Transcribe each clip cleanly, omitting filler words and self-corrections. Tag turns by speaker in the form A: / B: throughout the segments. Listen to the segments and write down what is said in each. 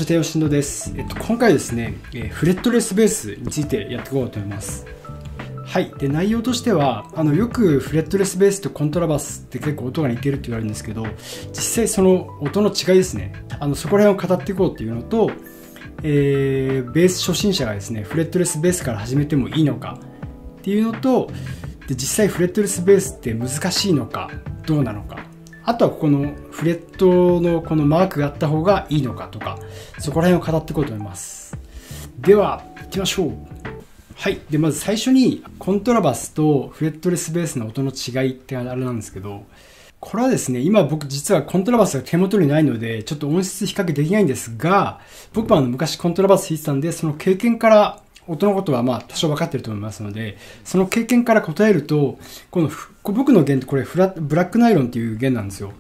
A: 書店吉野です。今回ですね、フレットレスベースについてやっていこうと思います。はい。で、内容としては、よくフレットレスベースとコントラバスって結構音が似てるって言われるんですけど、実際その音の違いですね。そこら辺を語っていこうっていうのと、ベース初心者がですね、フレットレスベースから始めてもいいのかっていうのと、で実際フレットレスベースって難しいのかどうなのか、あとはこのフレットのこのマークがあった方がいいのかとか、そこら辺を語っていこうと思います。では行きましょう。はい。でまず最初にコントラバスとフレットレスベースの音の違いってあれなんですけど、これはですね、今僕実はコントラバスが手元にないのでちょっと音質比較できないんですが、僕は昔コントラバス弾いてたんで、その経験から音のことは多少分かってると思いますので、その経験から答えると、僕の弦ってこれブラックナイロンっていう弦なんですよ。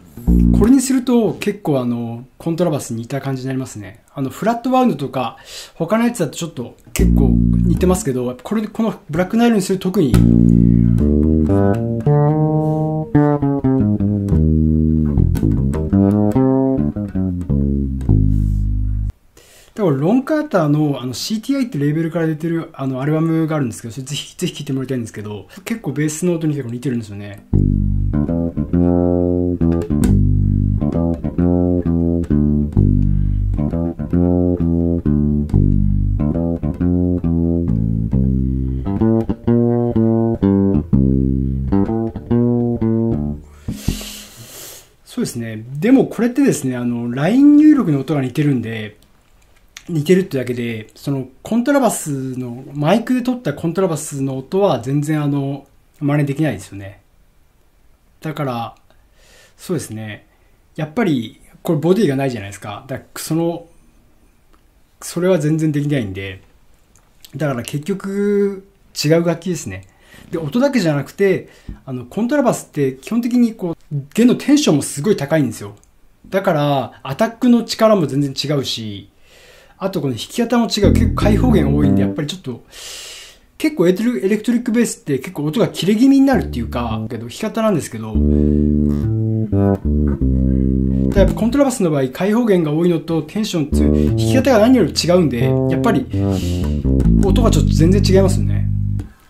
A: これにすると結構コントラバスに似た感じになりますね。フラットバウンドとか他のやつだとちょっと結構似てますけど、このブラックナイロンにすると特にだからロンカーターのCTI ってレーベルから出てるアルバムがあるんですけど、それぜひ聴いてもらいたいんですけど、結構ベースの音に結構似てるんですよね。そうですね。でもこれってですね、ライン入力の音が似てるんで、似てるってだけで、そのコントラバスのマイクで撮ったコントラバスの音は全然真似できないですよね。だからそうですね、やっぱりこれボディがないじゃないですか。それは全然できないんで、だから結局違う楽器ですね。で、音だけじゃなくてコントラバスって基本的に弦のテンションもすごい高いんですよ。だからアタックの力も全然違うし、あとこの弾き方も違う。結構開放弦多いんで、やっぱりちょっと結構エレクトリックベースって結構音が切れ気味になるっていうか、弾き方なんですけど、やっぱコントラバスの場合開放弦が多いのとテンション強い、弾き方が何より違うんで、やっぱり音がちょっと全然違いますよね。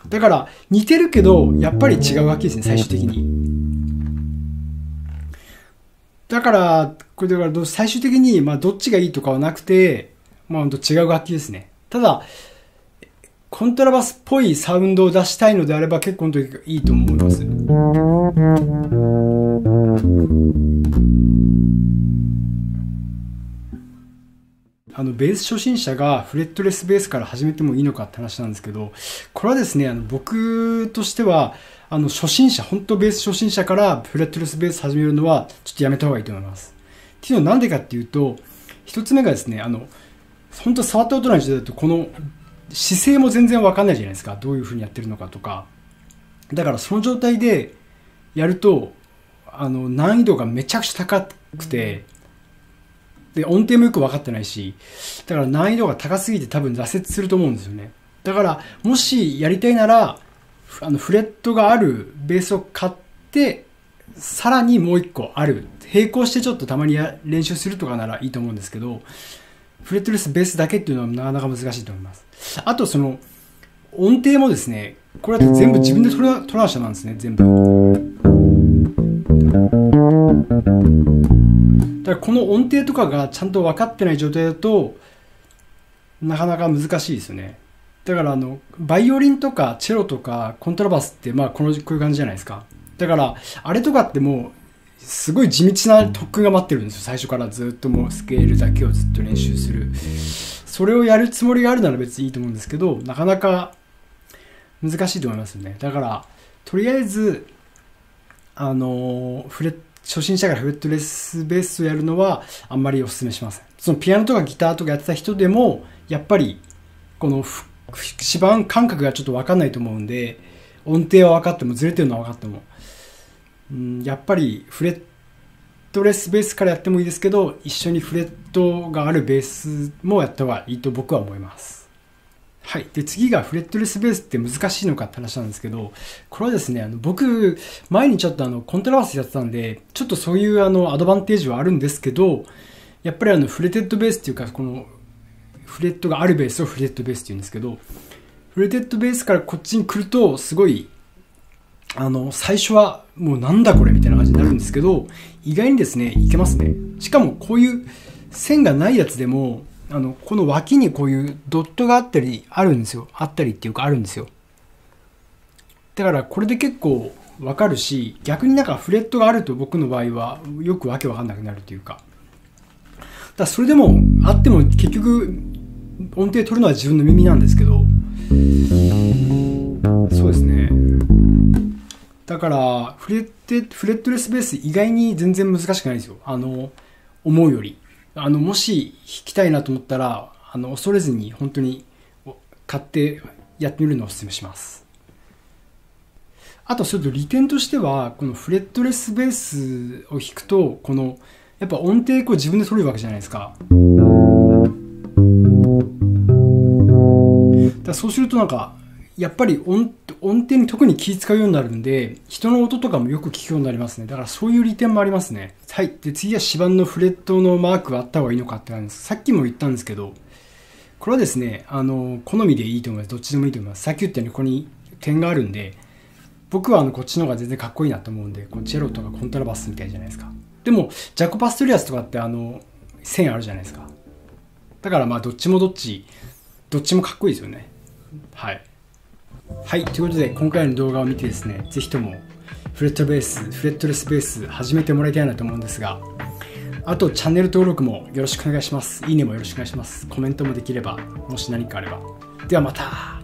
A: だから似てるけどやっぱり違う楽器ですね、最終的に。だから最終的にどっちがいいとかはなくて、違う楽器ですね。ただコントラバスっぽいサウンドを出したいのであれば結構いいと思います。ベース初心者がフレットレスベースから始めてもいいのかって話なんですけど、これはですね、僕としては初心者、本当ベース初心者からフレットレスベース始めるのはちょっとやめた方がいいと思います。っていうのはなんでかっていうと、一つ目がですね、本当触った音の時代だとこの姿勢も全然わかんないじゃないですか。どういう風にやってるのかとか。だからその状態でやると難易度がめちゃくちゃ高くて、で音程もよく分かってないし、だから難易度が高すぎて多分挫折すると思うんですよね。だからもしやりたいならフレットがあるベースを買って、さらにもう一個ある並行してちょっとたまに練習するとかならいいと思うんですけど、フレットレスベースだけっていうのはなかなか難しいと思います。あとその音程もですね、これだと全部自分で取らなしゃなんですね、全部。だからこの音程とかがちゃんと分かってない状態だとなかなか難しいですよね。だからバイオリンとかチェロとかコントラバスってこういう感じじゃないですか。だからあれとかってもうすごい地道な特訓が待ってるんですよ。最初からずっともうスケールだけをずっと練習する。それをやるつもりがあるなら別にいいと思うんですけど、なかなか難しいと思いますよね。だからとりあえず初心者がフレットレスベースをやるのはあんまりお勧めしません。そのピアノとかギターとかやってた人でもやっぱりこの指板感覚がちょっと分かんないと思うんで、音程は分かってもずれてるのは分かっても、やっぱりフレットレスベースからやってもいいですけど、一緒にフレットがあるベースもやった方がいいと僕は思います。はい。で、次がフレットレスベースって難しいのかって話なんですけど、これはですね、僕、前にちょっとコントラバスやってたんで、ちょっとそういうアドバンテージはあるんですけど、やっぱりフレテッドベースっていうか、このフレットがあるベースをフレテッドベースっていうんですけど、フレテッドベースからこっちに来るとすごい最初はもうなんだこれみたいな感じになるんですけど、意外にですねいけますね。しかもこういう線がないやつでもこの脇にこういうドットがあったりあるんですよ。あったりっていうかあるんですよ。だからこれで結構わかるし、逆になんかフレットがあると僕の場合はよくわけわかんなくなるというか、だからそれでもあっても結局音程取るのは自分の耳なんですけど、そうですね。だからフレットレスベース意外に全然難しくないですよ。思うよりもし弾きたいなと思ったら恐れずに本当に買ってやってみるのをお勧めします。あとそれと利点としては、このフレットレスベースを弾くとこのやっぱ音程自分で取れるわけじゃないですか。だからそうするとなんかやっぱり音程に特に気使うようになるんで、人の音とかもよく聞くようになりますね。だからそういう利点もありますね。はい。で次は指板のフレットのマークがあった方がいいのかって感じです。さっきも言ったんですけど、これはですね好みでいいと思います。どっちでもいいと思います。さっき言ったようにここに点があるんで、僕はこっちの方が全然かっこいいなと思うんで、このチェロとかコントラバスみたいじゃないですか。でもジャコ・パストリアスとかって線あるじゃないですか。だからまあどっちもかっこいいですよね。はい。はい、ということで今回の動画を見てですね、ぜひともフレットレスベース始めてもらいたいなと思うんですが、あとチャンネル登録もよろしくお願いします。いいねもよろしくお願いします。コメントもできれば、もし何かあれば。ではまた。